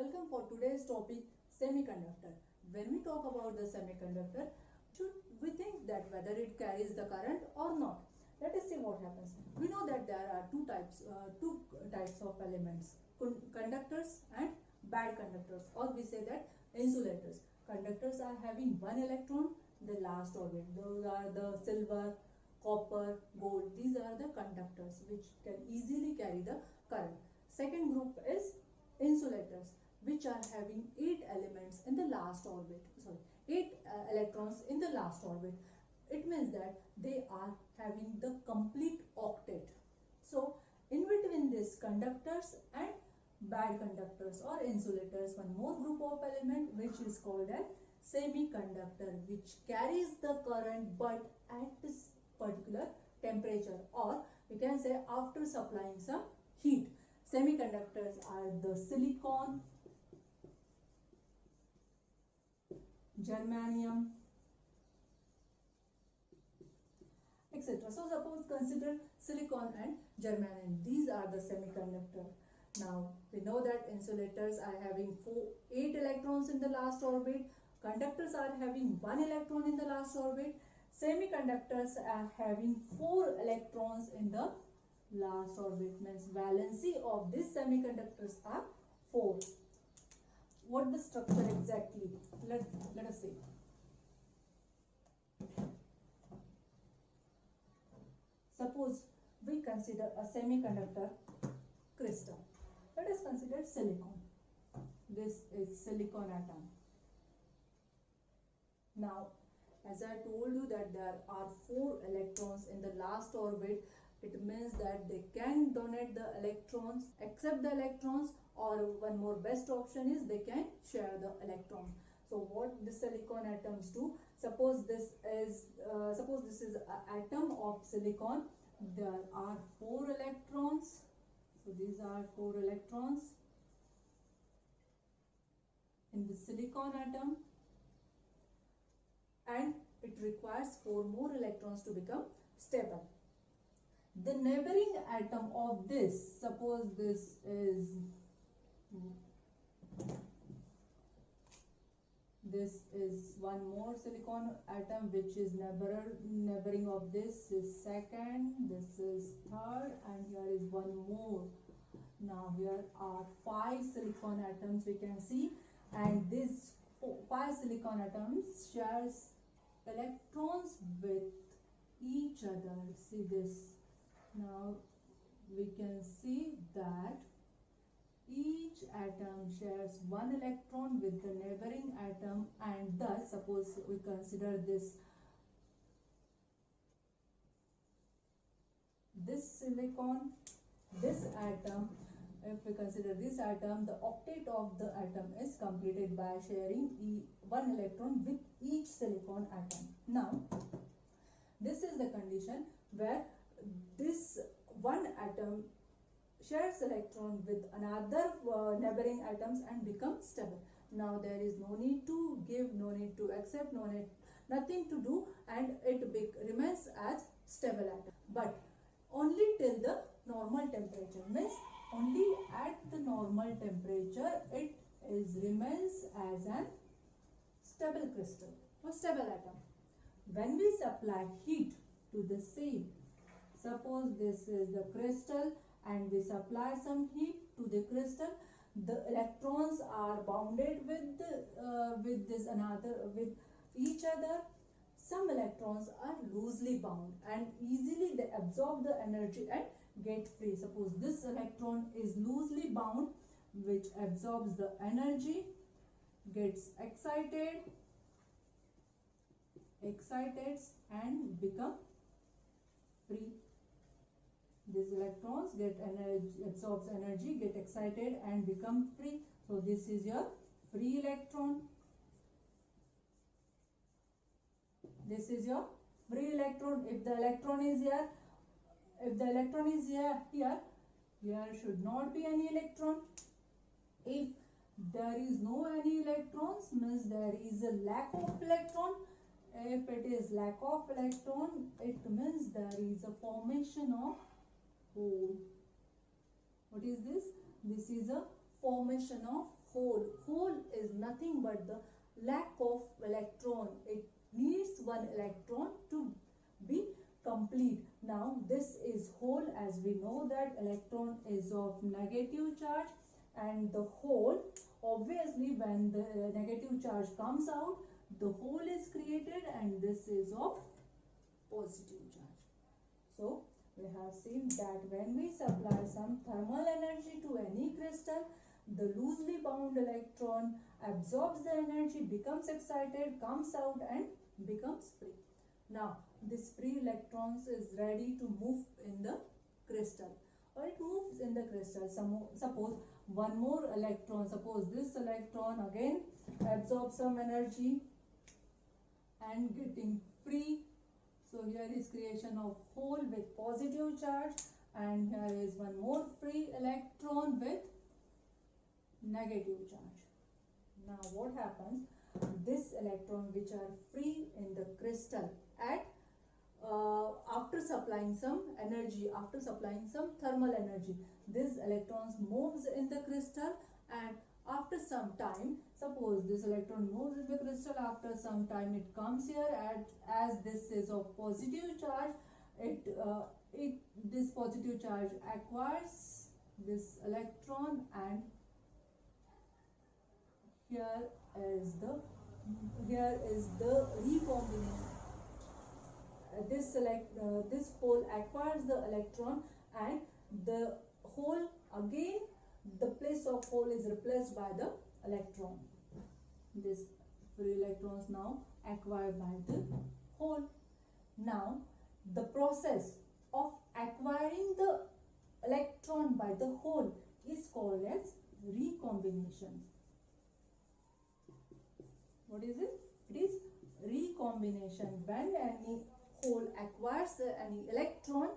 Welcome for today's topic, semiconductor. When we talk about the semiconductor, should we think that whether it carries the current or not? Let us see what happens. We know that there are two types of elements, conductors and bad conductors, or we say that insulators. Conductors are having one electron in the last orbit. Those are the silver, copper, gold. These are the conductors which can easily carry the current. Second group is insulators, which are having 8 elements in the last orbit. 8 electrons in the last orbit. It means that they are having the complete octet. So in between this conductors and bad conductors or insulators, one more group of element which is called as semiconductor, which carries the current but at this particular temperature, or we can say after supplying some heat. Semiconductors are the silicon, germanium, etc. So suppose consider silicon and germanium. These are the semiconductor. Now we know that insulators are having 8 electrons in the last orbit. Conductors are having 1 electron in the last orbit. Semiconductors are having 4 electrons in the last orbit. Means valency of these semiconductors are 4. What the structure exactly? Let us see. Suppose we consider a semiconductor crystal. Let us consider silicon. This is silicon atom. Now, as I told you that there are 4 electrons in the last orbit, it means that they can donate the electrons, accept the electrons, or one more best option is they can share the electrons. So what the silicon atoms do? Suppose this is an atom of silicon. There are 4 electrons. So these are 4 electrons in the silicon atom, and it requires 4 more electrons to become stable. The neighboring atom of this, suppose this is one more silicon atom which is neighboring of this is second, this is third, and here is one more. Now here are 5 silicon atoms we can see, and this 5 silicon atoms shares electrons with each other. See this. Now we can see that each atom shares 1 electron with the neighboring atom, and thus suppose we consider this silicon, this atom. If we consider this atom, the octet of the atom is completed by sharing 1 electron with each silicon atom. Now this is the condition where this one atom shares electron with another neighboring atoms and becomes stable. Now there is no need to give, no need to accept, nothing to do, and it remains as stable atom. But only till the normal temperature, means only at the normal temperature it remains as an stable crystal or stable atom. When we supply heat to the same, suppose this is the crystal and we supply some heat to the crystal, the electrons are bounded with each other. Some electrons are loosely bound and easily they absorb the energy and get free. Suppose this electron is loosely bound, which absorbs the energy, gets excited and become free. These electrons get energy, absorbs energy, get excited and become free. So this is your free electron. This is your free electron. If the electron is here, here should not be any electron. If there is no any electrons, means there is a lack of electron. If it is lack of electron, it means there is a formation of hole. What is this? This is a formation of Hole is nothing but the lack of electron. It needs one electron to be complete. Now this is hole, as we know that electron is of negative charge, and the hole, obviously when the negative charge comes out, the hole is created, and this is of positive charge. So we have seen that when we supply some thermal energy to any crystal, the loosely bound electron absorbs the energy, becomes excited, comes out and becomes free. Now this free electrons is ready to move in the crystal, or it moves in the crystal. Suppose one more electron, suppose this electron again absorbs some energy and getting free. So here is creation of hole with positive charge, and here is one more free electron with negative charge. Now what happens? This electron which are free in the crystal at after supplying some energy, after supplying some thermal energy, these electrons moves in the crystal, and after some time, suppose this electron moves in the crystal, after some time it comes here, as this is of positive charge, this positive charge acquires this electron, and here is the recombination. This hole acquires the electron, and the hole again, the place of hole is replaced by the electron. This free electrons now acquired by the hole. Now the process of acquiring the electron by the hole is called as recombination. What is it? It is recombination. When any hole acquires any electron,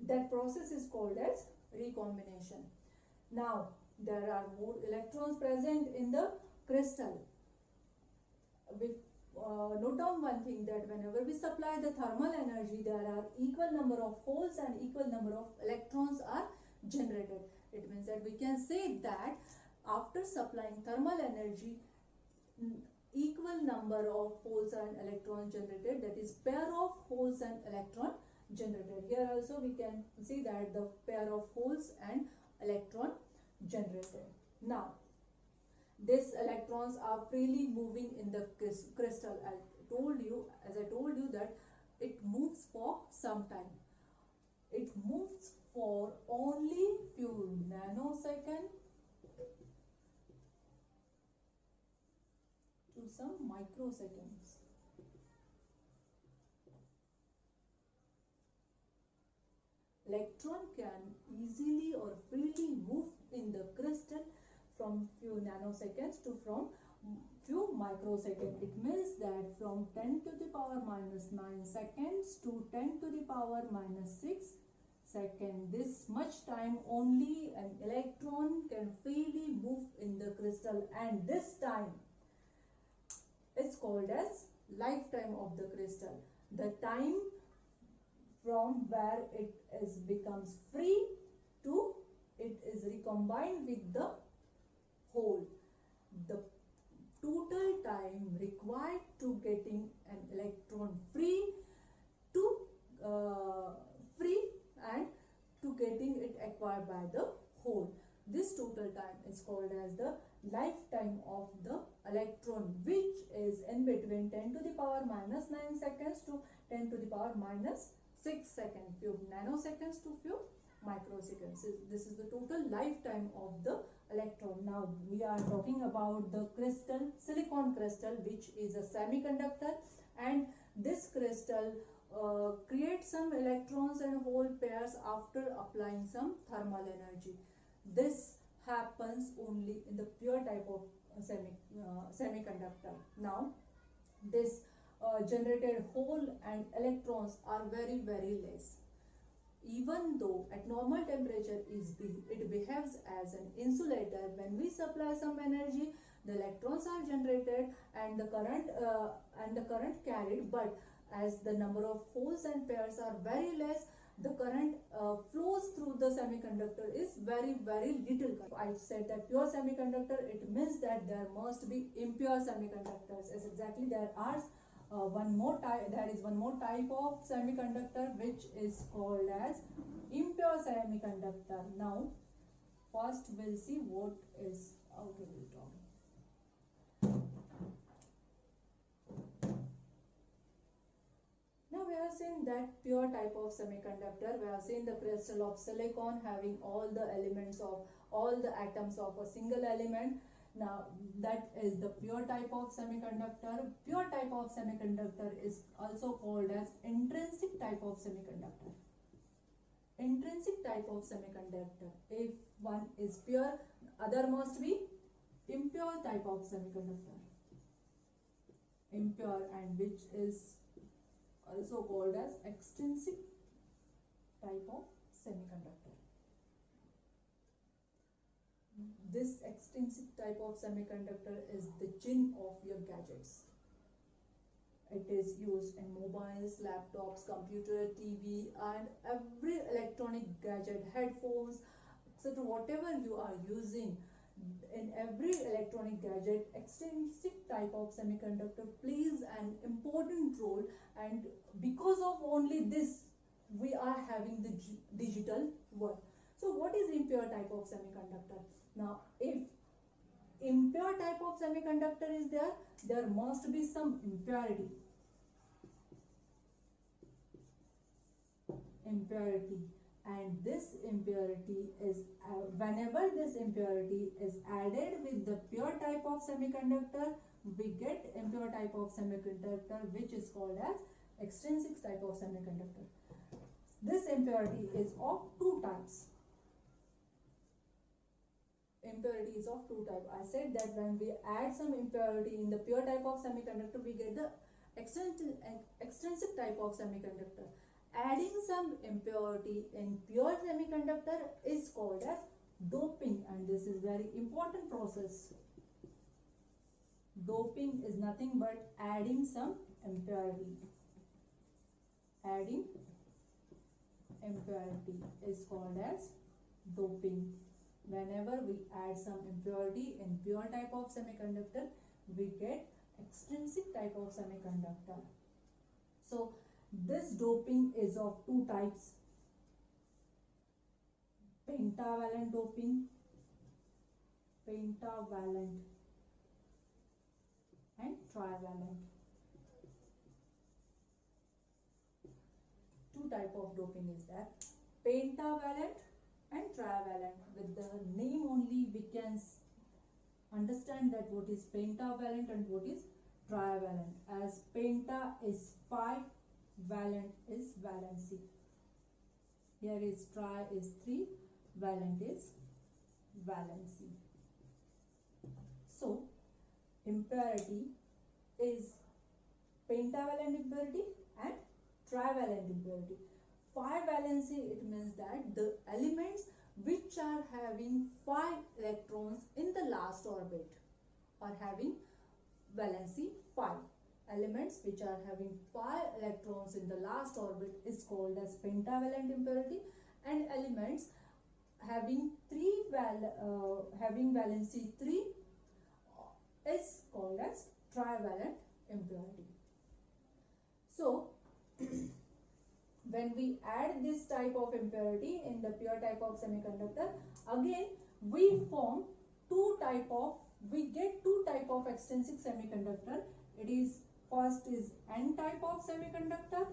that process is called as recombination. Now there are more electrons present in the crystal. We note down one thing, that whenever we supply the thermal energy, there are equal number of holes and equal number of electrons are generated. It means that we can say that after supplying thermal energy, equal number of holes and electrons generated, that is pair of holes and electron generated. Here also we can see that the pair of holes and electron generated. Now these electrons are freely moving in the crystal. As I told you that it moves for some time. It moves for only few nanoseconds to some microseconds. Electron can easily or freely move in the crystal from few nanoseconds to from few microseconds. It means that from 10 to the power minus 9 seconds to 10 to the power minus 6 seconds. This much time only an electron can freely move in the crystal, and this time is called as lifetime of the crystal. The time from where it becomes free to it is recombined with the whole. The total time required to getting an electron free and to getting it acquired by the whole. This total time is called as the lifetime of the electron, which is in between 10 to the power minus 9 seconds to 10 to the power minus 6 seconds, few nanoseconds to few microseconds. This is the total lifetime of the electron. Now we are talking about the crystal, silicon crystal, which is a semiconductor, and this crystal creates some electrons and hole pairs after applying some thermal energy. This happens only in the pure type of semiconductor. Now this generated hole and electrons are very less. Even though at normal temperature it behaves as an insulator, when we supply some energy, the electrons are generated and the current carried, but as the number of holes and pairs are very less, the current flows through the semiconductor is very little. I said that pure semiconductor, it means that there must be impure semiconductors. As exactly there are one more type, there is one more type of semiconductor which is called as impure semiconductor. Now first we'll see what is, okay, we'll talk. Now we have seen that pure type of semiconductor, we have seen the crystal of silicon having all the elements of all the atoms of a single element. Now that is the pure type of semiconductor. Pure type of semiconductor is also called as intrinsic type of semiconductor. Intrinsic type of semiconductor, if one is pure, other must be impure type of semiconductor. Impure, and which is also called as extrinsic type of semiconductor. This extrinsic type of semiconductor is the gin of your gadgets. It is used in mobiles, laptops, computer, TV, and every electronic gadget, headphones, etc. Whatever you are using, in every electronic gadget, extrinsic type of semiconductor plays an important role, and because of only this, we are having the digital world. So what is impure type of semiconductor? Now, if impure type of semiconductor is there, there must be some impurity. And this impurity is, whenever this impurity is added with the pure type of semiconductor, we get impure type of semiconductor, which is called as extrinsic type of semiconductor. This impurity is of two types. Impurity is of two types. I said that when we add some impurity in the pure type of semiconductor, we get the extrinsic type of semiconductor. Adding some impurity in pure semiconductor is called as doping, and this is very important process. Doping is nothing but adding some impurity. Adding impurity is called as doping. Whenever we add some impurity in pure type of semiconductor, we get extrinsic type of semiconductor. So this doping is of two types: pentavalent doping, and trivalent. Two type of doping is there: pentavalent and trivalent. With the name only we can understand that what is pentavalent and what is trivalent. As penta is 5, valent is valency. Here is tri is 3, valent is valency. So impurity is pentavalent impurity and trivalent impurity. 5 valency, it means that the elements which are having 5 electrons in the last orbit are having valency 5. Elements which are having 5 electrons in the last orbit is called as pentavalent impurity, and elements having having valency 3 is called as trivalent impurity. So when we add this type of impurity in the pure type of semiconductor, again we get two type of extrinsic semiconductor. It is first is N type of semiconductor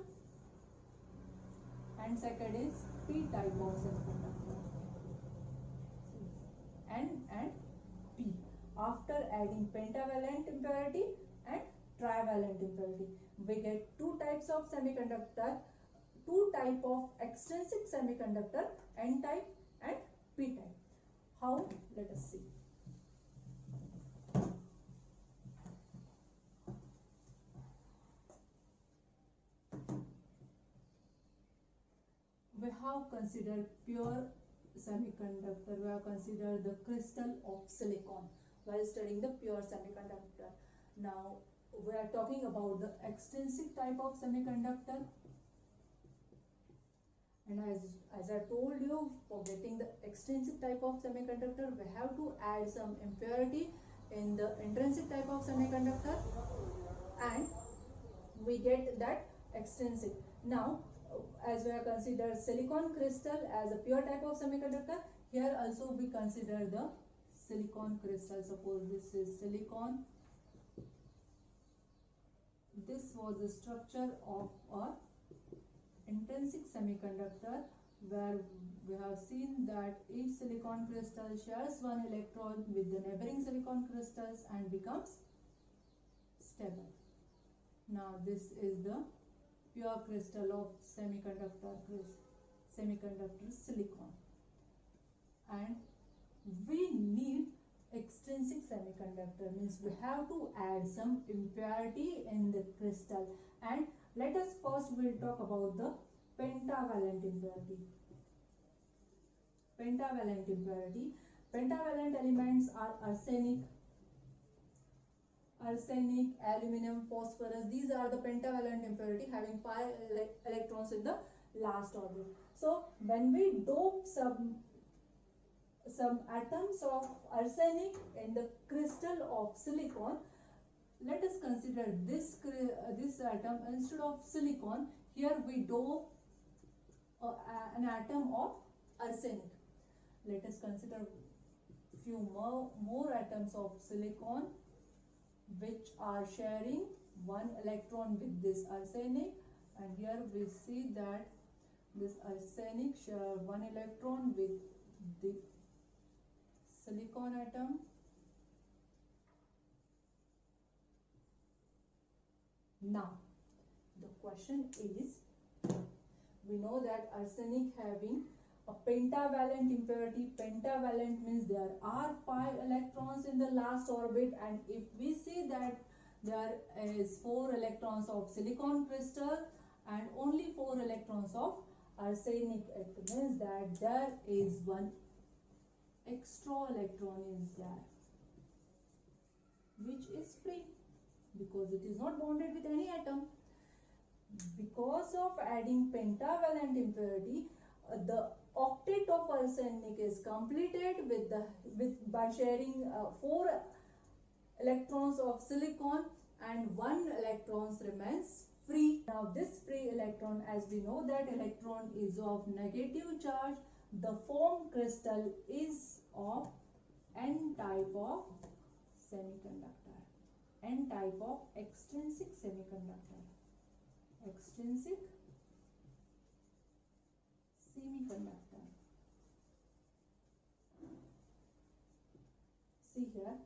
and second is P type of semiconductor. N and P. After adding pentavalent impurity and trivalent impurity, we get two types of semiconductor, two type of extrinsic semiconductor, N type and P type. How? Let us see. We have considered pure semiconductor, we have considered the crystal of silicon while studying the pure semiconductor. Now we are talking about the extrinsic type of semiconductor, And as I told you, for getting the extrinsic type of semiconductor, we have to add some impurity in the intrinsic type of semiconductor, and we get that extrinsic. Now, as we have considered silicon crystal as a pure type of semiconductor, here also we consider the silicon crystal. Suppose this is silicon. This was the structure of a intrinsic semiconductor, where we have seen that each silicon crystal shares one electron with the neighboring silicon crystals and becomes stable. Now this is the pure crystal of semiconductor silicon, and we need extrinsic semiconductor, means we have to add some impurity in the crystal. And let us first will talk about the pentavalent impurity. Pentavalent elements are arsenic, aluminum, phosphorus. These are the pentavalent impurity, having 5 electrons in the last orbit. So when we dope some atoms of arsenic in the crystal of silicon, let us consider this atom. Instead of silicon, here we dope an atom of arsenic. Let us consider few more atoms of silicon which are sharing one electron with this arsenic, and here we see that this arsenic share one electron with the silicon atom. Now the question is, we know that arsenic having a pentavalent impurity. Pentavalent means there are 5 electrons in the last orbit, and if we see that there is 4 electrons of silicon crystal and only 4 electrons of arsenic, it means that there is one extra electron is there, which is free because it is not bonded with any atom. Because of adding pentavalent impurity, the octet of arsenic is completed by sharing 4 electrons of silicon, and 1 electron remains free. Now this free electron, as we know that electron is of negative charge, the formed crystal is of N type of semiconductor, N type of extrinsic semiconductor. Extrinsic semiconductor. See here,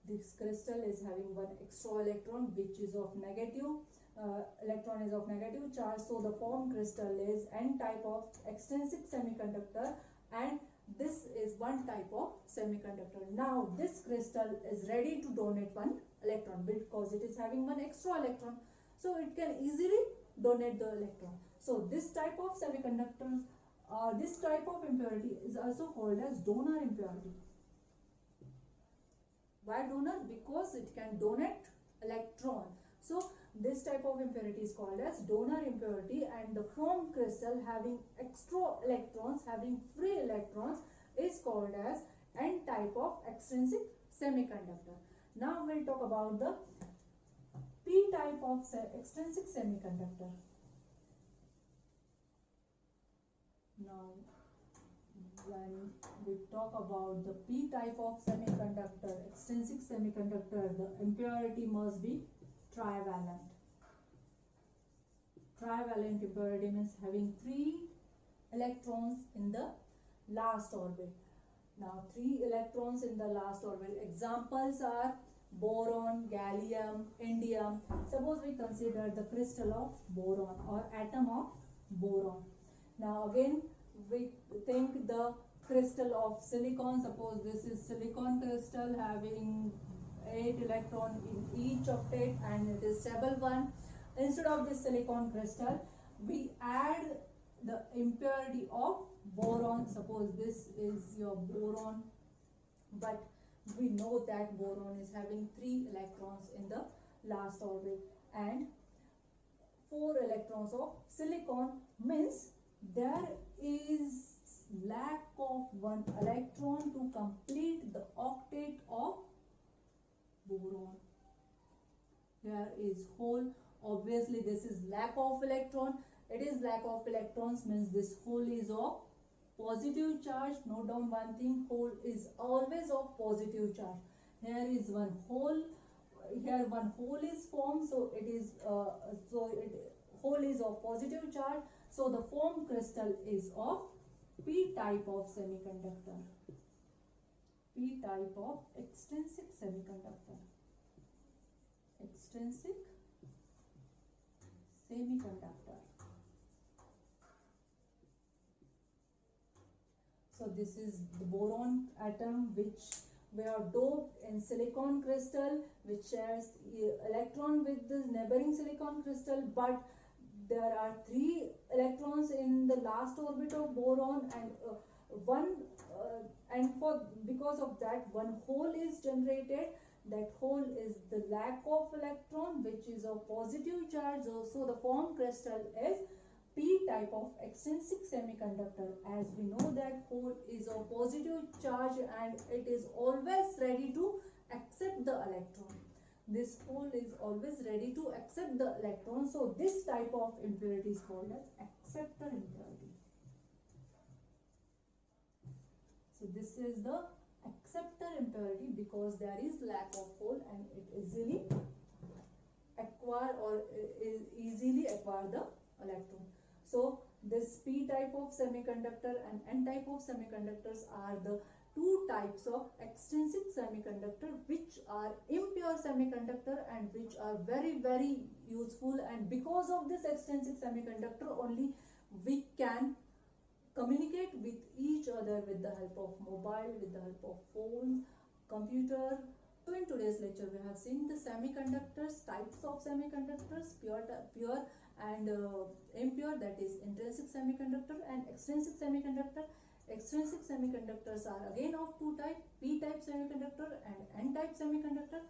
this crystal is having one extra electron which is of negative, electron is of negative charge, so the formed crystal is N type of extrinsic semiconductor, and this is one type of semiconductor. Now this crystal is ready to donate one electron because it is having one extra electron, so it can easily donate the electron. So this type of semiconductors, this type of impurity is also called as donor impurity. Why donor? Because it can donate electron. So this type of impurity is called as donor impurity, and the formed crystal having extra electrons, having free electrons, is called as N type of extrinsic semiconductor. Now we'll talk about the P type of extrinsic semiconductor. Now when we talk about the P type of semiconductor, extrinsic semiconductor, the impurity must be trivalent. Trivalent impurity means having 3 electrons in the last orbit. Now 3 electrons in the last orbit. Examples are boron, gallium, indium. Suppose we consider the crystal of boron or atom of boron. Now again we think the crystal of silicon. Suppose this is silicon crystal having 8 electron in each octet and it is stable one. Instead of this silicon crystal, we add the impurity of boron. Suppose this is your boron, but we know that boron is having 3 electrons in the last orbit and 4 electrons of silicon, means there is lack of one electron to complete the octet of boron. Here is hole. Obviously this is lack of electron. It is lack of electrons means this hole is of positive charge. Note down one thing, hole is always of positive charge. Here is one hole, here one hole is formed, so it is hole is of positive charge, so the formed crystal is of p type of semiconductor, p type of extrinsic semiconductor, extrinsic semiconductor. So this is the boron atom which were doped in silicon crystal, which shares electron with the neighboring silicon crystal, but there are 3 electrons in the last orbit of boron, and because of that one hole is generated. That hole is the lack of electron which is of positive charge, so the formed crystal is p type of extrinsic semiconductor. As we know that hole is of positive charge and it is always ready to accept the electron. This hole is always ready to accept the electron, so this type of impurity is called as acceptor impurity. So this is the acceptor impurity because there is lack of hole and it easily acquire the electron. So this p type of semiconductor and n type of semiconductors are the 2 types of extrinsic semiconductor which are impure semiconductor and which are very useful, and because of this extrinsic semiconductor only we can communicate with each other with the help of mobile, with the help of phones, computer. So in today's lecture we have seen the semiconductors, types of semiconductors, pure and impure, that is intrinsic semiconductor and extrinsic semiconductor. Extrinsic semiconductors are again of 2 types, p type semiconductor and n type semiconductor.